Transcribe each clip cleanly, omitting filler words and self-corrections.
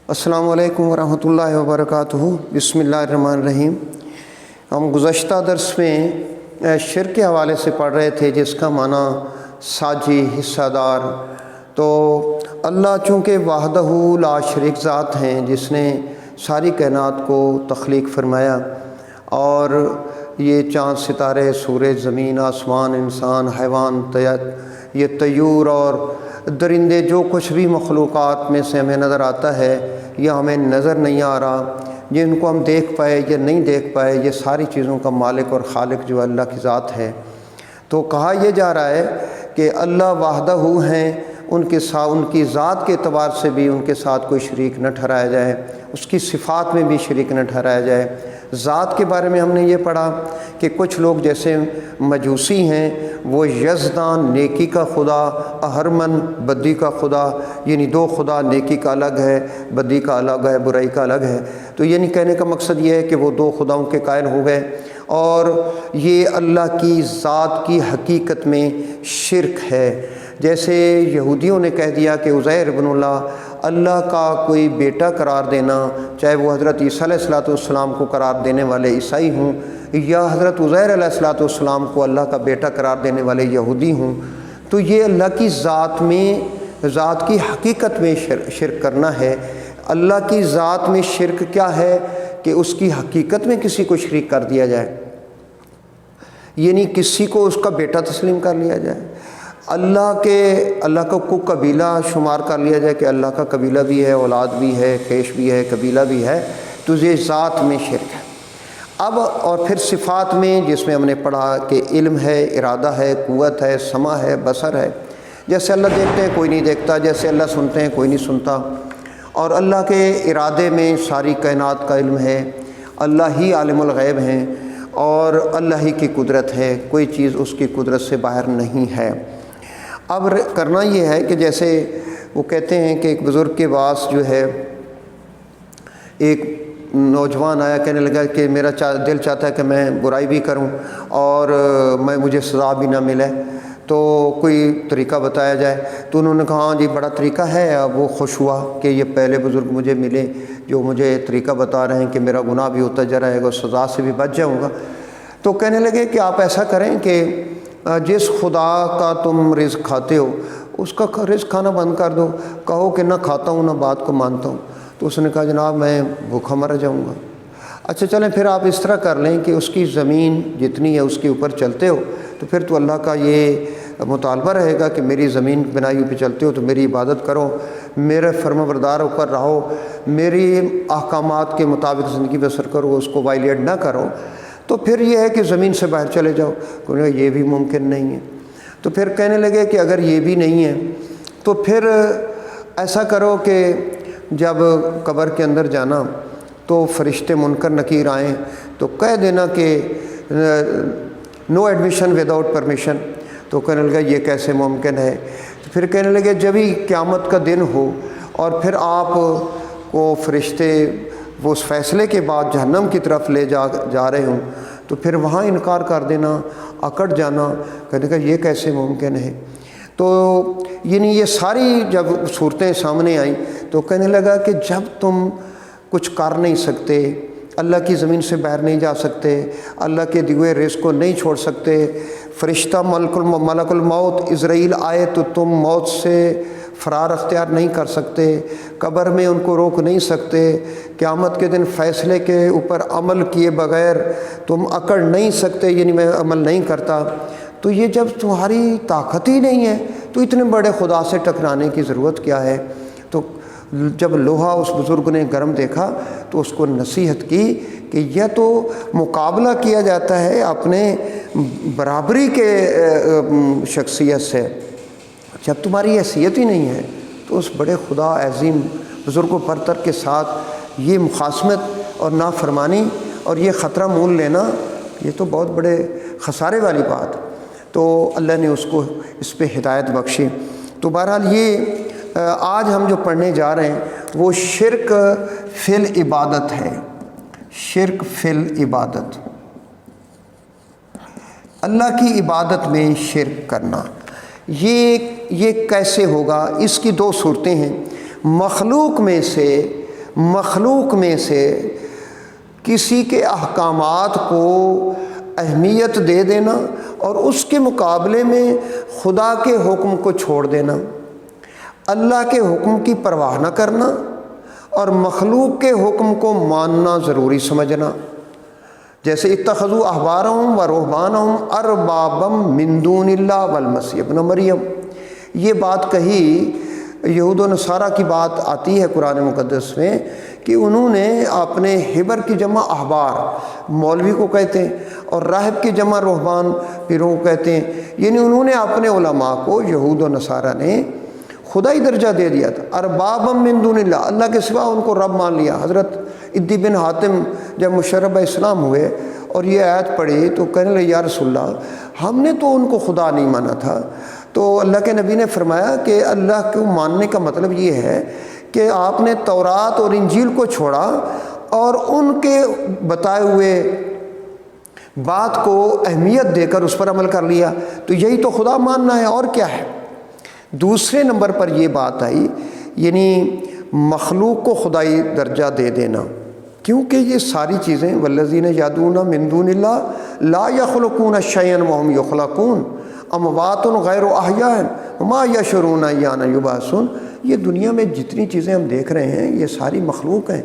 السلام علیکم ورحمۃ اللہ وبرکاتہ۔ بسم اللہ الرحمن الرحیم۔ ہم گزشتہ درس میں شرک کے حوالے سے پڑھ رہے تھے، جس کا معنی ساجی، حصہ دار۔ تو اللہ چونکہ وحدہ لا شریک ذات ہیں، جس نے ساری کائنات کو تخلیق فرمایا، اور یہ چاند، ستارے، سورج، زمین، آسمان، انسان، حیوان، یہ طیور اور درندے، جو کچھ بھی مخلوقات میں سے ہمیں نظر آتا ہے یا ہمیں نظر نہیں آ رہا، جن کو ہم دیکھ پائے یا نہیں دیکھ پائے، یہ ساری چیزوں کا مالک اور خالق جو اللہ کی ذات ہے۔ تو کہا یہ جا رہا ہے کہ اللہ وحدہ ہیں، ان کی ذات کے اعتبار سے بھی ان کے ساتھ کوئی شریک نہ ٹھہرایا جائے، اس کی صفات میں بھی شریک نہ ٹھہرایا جائے۔ ذات کے بارے میں ہم نے یہ پڑھا کہ کچھ لوگ جیسے مجوسی ہیں، وہ یزدان نیکی کا خدا، اہرمن بدی کا خدا، یعنی دو خدا، نیکی کا الگ ہے، بدی کا الگ ہے، برائی کا الگ ہے۔ تو یعنی کہنے کا مقصد یہ ہے کہ وہ دو خداؤں کے قائل ہو گئے، اور یہ اللہ کی ذات کی حقیقت میں شرک ہے۔ جیسے یہودیوں نے کہہ دیا کہ عزیر ابن اللہ کا کوئی بیٹا قرار دینا، چاہے وہ حضرت عیسیٰ علیہ السلام کو قرار دینے والے عیسائی ہوں، یا حضرت عزیر علیہ السلام کو اللہ کا بیٹا قرار دینے والے یہودی ہوں، تو یہ اللہ کی ذات کی حقیقت میں شرک کرنا ہے۔ اللہ کی ذات میں شرک کیا ہے کہ اس کی حقیقت میں کسی کو شریک کر دیا جائے، یعنی کسی کو اس کا بیٹا تسلیم کر لیا جائے، اللہ کو قبیلہ شمار کر لیا جائے کہ اللہ کا قبیلہ بھی ہے، اولاد بھی ہے، خیش بھی ہے، قبیلہ بھی ہے، تو یہ ذات میں شرک ہے۔ اب اور پھر صفات میں، جس میں ہم نے پڑھا کہ علم ہے، ارادہ ہے، قوت ہے، سمع ہے، بصر ہے۔ جیسے اللہ دیکھتے ہیں کوئی نہیں دیکھتا، جیسے اللہ سنتے ہیں کوئی نہیں سنتا، اور اللہ کے ارادے میں ساری کائنات کا علم ہے، اللہ ہی عالم الغیب ہیں، اور اللہ ہی کی قدرت ہے، کوئی چیز اس کی قدرت سے باہر نہیں ہے۔ اب کرنا یہ ہے کہ جیسے وہ کہتے ہیں کہ ایک بزرگ کے پاس جو ہے ایک نوجوان آیا، کہنے لگا کہ میرا دل چاہتا ہے کہ میں برائی بھی کروں اور مجھے سزا بھی نہ ملے، تو کوئی طریقہ بتایا جائے۔ تو انہوں نے کہا ہاں جی بڑا طریقہ ہے۔ اب وہ خوش ہوا کہ یہ پہلے بزرگ مجھے ملے جو مجھے طریقہ بتا رہے ہیں کہ میرا گناہ بھی ہوتا جا رہے گا، سزا سے بھی بچ جاؤں گا۔ تو کہنے لگے کہ آپ ایسا کریں کہ جس خدا کا تم رزق کھاتے ہو، اس کا رزق کھانا بند کر دو، کہو کہ نہ کھاتا ہوں نہ بات کو مانتا ہوں۔ تو اس نے کہا جناب میں بھوکا مر جاؤں گا۔ اچھا چلیں پھر آپ اس طرح کر لیں کہ اس کی زمین جتنی ہے اس کے اوپر چلتے ہو، تو پھر تو اللہ کا یہ مطالبہ رہے گا کہ میری زمین بنائی پہ چلتے ہو تو میری عبادت کرو، میرے فرما بردار ہو کر رہو، میری احکامات کے مطابق زندگی بسر کرو، اس کو وائلیٹ نہ کرو۔ تو پھر یہ ہے کہ زمین سے باہر چلے جاؤ، کیونکہ یہ بھی ممکن نہیں ہے۔ تو پھر کہنے لگے کہ اگر یہ بھی نہیں ہے تو پھر ایسا کرو کہ جب قبر کے اندر جانا تو فرشتے منکر نکیر آئیں تو کہہ دینا کہ نو ایڈمیشن وداؤٹ پرمیشن۔ تو کہنے لگا یہ کیسے ممکن ہے؟ تو پھر کہنے لگے جب ہی قیامت کا دن ہو اور پھر آپ کو فرشتے وہ اس فیصلے کے بعد جہنم کی طرف لے جا رہے ہوں، تو پھر وہاں انکار کر دینا، اکڑ جانا، کہنے کا یہ کیسے ممکن ہے؟ تو یعنی یہ ساری جب صورتیں سامنے آئیں تو کہنے لگا کہ جب تم کچھ کر نہیں سکتے، اللہ کی زمین سے باہر نہیں جا سکتے، اللہ کے دیے رزق کو نہیں چھوڑ سکتے، فرشتہ ملک الموت عزرائیل آئے تو تم موت سے فرار اختیار نہیں کر سکتے، قبر میں ان کو روک نہیں سکتے، قیامت کے دن فیصلے کے اوپر عمل کیے بغیر تم اکڑ نہیں سکتے، یعنی میں عمل نہیں کرتا۔ تو یہ جب تمہاری طاقت ہی نہیں ہے تو اتنے بڑے خدا سے ٹکرانے کی ضرورت کیا ہے؟ تو جب لوہا اس بزرگ نے گرم دیکھا تو اس کو نصیحت کی کہ یہ تو مقابلہ کیا جاتا ہے اپنے برابری کے شخصیت سے، جب تمہاری حیثیت ہی نہیں ہے تو اس بڑے خدا عظیم بزرگ و برتر کے ساتھ یہ مخاصمت اور نافرمانی اور یہ خطرہ مول لینا، یہ تو بہت بڑے خسارے والی بات۔ تو اللہ نے اس کو اس پہ ہدایت بخشی۔ تو بہرحال یہ آج ہم جو پڑھنے جا رہے ہیں وہ شرک فی العبادت ہے۔ شرک فی العبادت، اللہ کی عبادت میں شرک کرنا، یہ کیسے ہوگا؟ اس کی دو صورتیں ہیں۔ مخلوق میں سے مخلوق میں سے کسی کے احکامات کو اہمیت دے دینا اور اس کے مقابلے میں خدا کے حکم کو چھوڑ دینا، اللہ کے حکم کی پرواہ نہ کرنا اور مخلوق کے حکم کو ماننا ضروری سمجھنا۔ جیسے اتخذوا احبارهم و رہبانهم اربابا من دون اللہ والمسیح ابن مریم، یہ بات کہی یہود و نصارہ کی بات آتی ہے قرآن مقدس میں کہ انہوں نے اپنے حبر کی جمع احبار مولوی کو کہتے ہیں اور راہب کی جمع رہبان پیروں کو کہتے ہیں، یعنی انہوں نے اپنے علماء کو، یہود و نصارہ نے خدائی درجہ دے دیا تھا، اربابا من دون اللہ، اللہ کے سوا ان کو رب مان لیا۔ حضرت عدی بن حاتم جب مشرب اسلام ہوئے اور یہ آیت پڑھی تو کہنے لگے یا رسول اللہ ہم نے تو ان کو خدا نہیں مانا تھا۔ تو اللہ کے نبی نے فرمایا کہ اللہ کو ماننے کا مطلب یہ ہے کہ آپ نے تورات اور انجیل کو چھوڑا اور ان کے بتائے ہوئے بات کو اہمیت دے کر اس پر عمل کر لیا، تو یہی تو خدا ماننا ہے، اور کیا ہے۔ دوسرے نمبر پر یہ بات آئی، یعنی مخلوق کو خدائی درجہ دے دینا، کیونکہ یہ ساری چیزیں والذین یدعون من دون اللہ لا یخلقون شیئا وهم یخلقون اموات غیر احیاء وما یشعرون ایان یبعثون، یہ دنیا میں جتنی چیزیں ہم دیکھ رہے ہیں یہ ساری مخلوق ہیں۔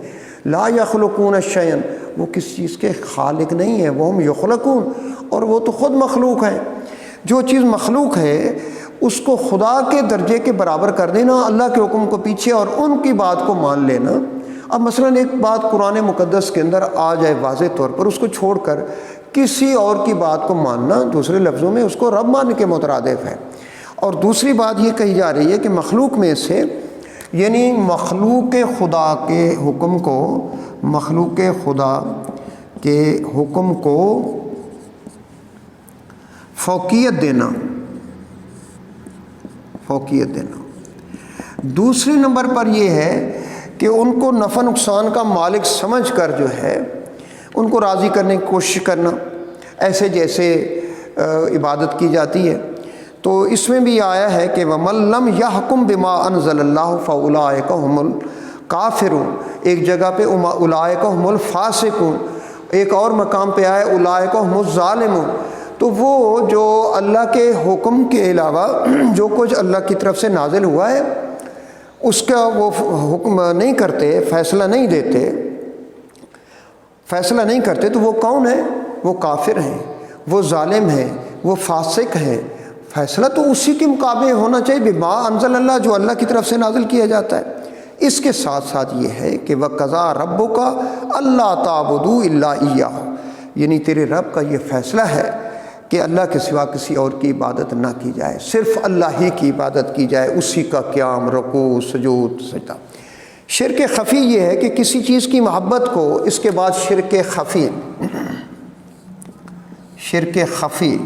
لا یخلقون شیئا، وہ کس چیز کے خالق نہیں ہیں، وهم یخلقون، اور وہ تو خود مخلوق ہیں۔ جو چیز مخلوق ہے اس کو خدا کے درجے کے برابر کر دینا، اللہ کے حکم کو پیچھے اور ان کی بات کو مان لینا۔ اب مثلا ایک بات قرآن مقدس کے اندر آ جائے واضح طور پر، اس کو چھوڑ کر کسی اور کی بات کو ماننا دوسرے لفظوں میں اس کو رب ماننے کے مترادف ہے۔ اور دوسری بات یہ کہی جا رہی ہے کہ مخلوق میں سے، یعنی مخلوق خدا کے حکم کو، مخلوق خدا کے حکم کو فوقیت دینا، فوقیت دینا۔ دوسرے نمبر پر یہ ہے کہ ان کو نفع نقصان کا مالک سمجھ کر جو ہے ان کو راضی کرنے کی کوشش کرنا، ایسے جیسے عبادت کی جاتی ہے۔ تو اس میں بھی آیا ہے کہ وَمَن لَّمْ يَحْكُم بِمَا أَنزَلَ اللَّهُ فَأُولَٰئِكَ هُمُ الْكَافِرُونَ، ایک جگہ پہ أُولَٰئِكَ هُمُ الْفَاسِقُونَ، ایک اور مقام پہ آیا أُولَٰئِكَ هُمُ الظَّالِمُونَ۔ تو وہ جو اللہ کے حکم کے علاوہ جو کچھ اللہ کی طرف سے نازل ہوا ہے اس کا وہ حکم نہیں کرتے، فیصلہ نہیں دیتے، فیصلہ نہیں کرتے، تو وہ کون ہیں؟ وہ کافر ہیں، وہ ظالم ہیں، وہ فاسق ہیں۔ فیصلہ تو اسی کے مقابلے ہونا چاہیے بما انزل اللہ، جو اللہ کی طرف سے نازل کیا جاتا ہے۔ اس کے ساتھ ساتھ یہ ہے کہ وَقَضَىٰ رَبُّكَ أَلَّا تَعْبُدُوا إِلَّا إِيَّاهُ، یعنی تیرے رب کا یہ فیصلہ ہے کہ اللہ کے سوا کسی اور کی عبادت نہ کی جائے، صرف اللہ ہی کی عبادت کی جائے، اسی کا قیام، رکوع، سجود، سجدہ۔ شرک خفی یہ ہے کہ کسی چیز کی محبت کو، اس کے بعد شرک خفی، شرک خفی،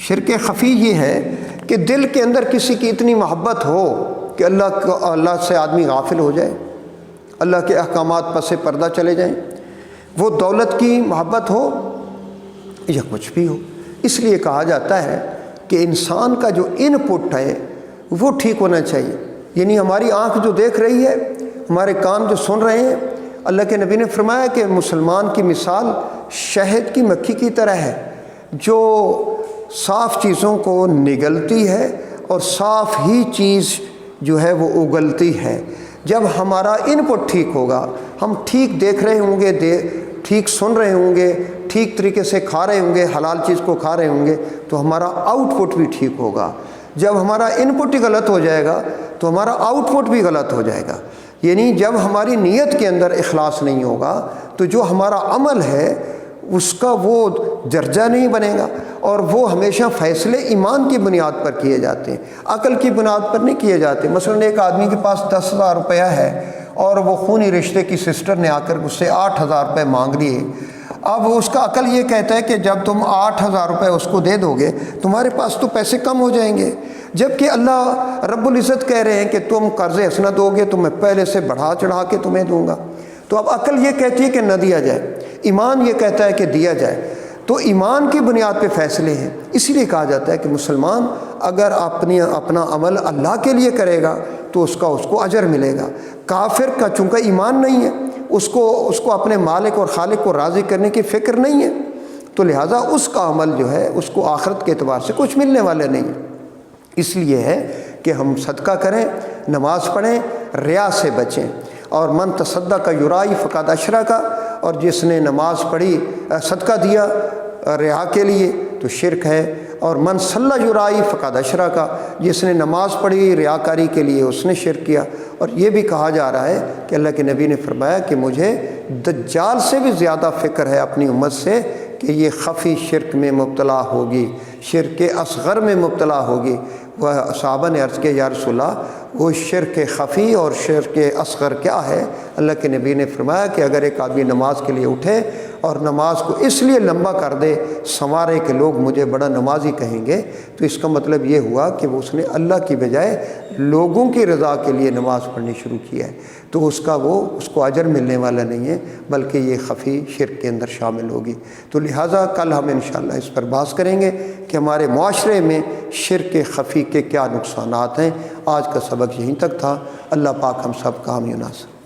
شرک خفی یہ ہے کہ دل کے اندر کسی کی اتنی محبت ہو کہ اللہ سے آدمی غافل ہو جائے، اللہ کے احکامات پس پردہ چلے جائیں، وہ دولت کی محبت ہو یا کچھ بھی ہو۔ اس لیے کہا جاتا ہے کہ انسان کا جو ان پٹ ہے وہ ٹھیک ہونا چاہیے، یعنی ہماری آنکھ جو دیکھ رہی ہے، ہمارے کان جو سن رہے ہیں، اللہ کے نبی نے فرمایا کہ مسلمان کی مثال شہد کی مکھی کی طرح ہے، جو صاف چیزوں کو نگلتی ہے اور صاف ہی چیز جو ہے وہ اگلتی ہے۔ جب ہمارا ان پٹ ٹھیک ہوگا، ہم ٹھیک دیکھ رہے ہوں گے، ٹھیک سن رہے ہوں گے، ٹھیک طریقے سے کھا رہے ہوں گے، حلال چیز کو کھا رہے ہوں گے، تو ہمارا آؤٹ پٹ بھی ٹھیک ہوگا۔ جب ہمارا ان پٹ ہی غلط ہو جائے گا تو ہمارا آؤٹ پٹ بھی غلط ہو جائے گا۔ یعنی جب ہماری نیت کے اندر اخلاص نہیں ہوگا تو جو ہمارا عمل ہے اس کا وہ درجہ نہیں بنے گا، اور وہ ہمیشہ فیصلے ایمان کی بنیاد پر کیے جاتے ہیں، عقل کی بنیاد پر نہیں کیے جاتے۔ مثلا ایک آدمی کے پاس 10,000 روپیہ ہے اور وہ خونی رشتے کی سسٹر نے آ کر اس سے 8,000 روپے مانگ لیے۔ اب اس کا عقل یہ کہتا ہے کہ جب تم 8,000 روپے اس کو دے دو گے تمہارے پاس تو پیسے کم ہو جائیں گے، جبکہ اللہ رب العزت کہہ رہے ہیں کہ تم قرض حسنہ دو گے تو میں پہلے سے بڑھا چڑھا کے تمہیں دوں گا۔ تو اب عقل یہ کہتی ہے کہ نہ دیا جائے، ایمان یہ کہتا ہے کہ دیا جائے۔ تو ایمان کی بنیاد پہ فیصلے ہیں، اسی لیے کہا جاتا ہے کہ مسلمان اگر اپنا عمل اللہ کے لیے کرے گا تو اس کو اجر ملے گا۔ کافر کا چونکہ ایمان نہیں ہے، اس کو اپنے مالک اور خالق کو راضی کرنے کی فکر نہیں ہے، تو لہٰذا اس کا عمل جو ہے اس کو آخرت کے اعتبار سے کچھ ملنے والا نہیں ہے۔ اس لیے ہے کہ ہم صدقہ کریں، نماز پڑھیں، ریا سے بچیں۔ اور من تصدق یرائی فقد اشرک، اور جس نے نماز پڑھی صدقہ دیا ریا کے لیے تو شرک ہے۔ اور من صلی یرائی فقد اشرک، جس نے نماز پڑھی ریاکاری کے لیے اس نے شرک کیا۔ اور یہ بھی کہا جا رہا ہے کہ اللہ کے نبی نے فرمایا کہ مجھے دجال سے بھی زیادہ فکر ہے اپنی امت سے کہ یہ خفی شرک میں مبتلا ہوگی، شرک اصغر میں مبتلا ہوگی۔ وہ صحابہ نے عرض کیا یا رسول اللہ وہ شرک خفی اور شرک اصغر کیا ہے؟ اللہ کے نبی نے فرمایا کہ اگر ایک آدمی نماز کے لیے اٹھے اور نماز کو اس لیے لمبا کر دے سنوارے کہ لوگ مجھے بڑا نمازی کہیں گے، تو اس کا مطلب یہ ہوا کہ وہ اس نے اللہ کی بجائے لوگوں کی رضا کے لیے نماز پڑھنی شروع کی ہے، تو اس کو اجر ملنے والا نہیں ہے، بلکہ یہ خفی شرک کے اندر شامل ہوگی۔ تو لہٰذا کل ہم انشاءاللہ اس پر بحث کریں گے کہ ہمارے معاشرے میں شرک خفی کے کیا نقصانات ہیں۔ آج کا سبق یہیں تک تھا۔ اللہ پاک ہم سب کا حامی و ناصر۔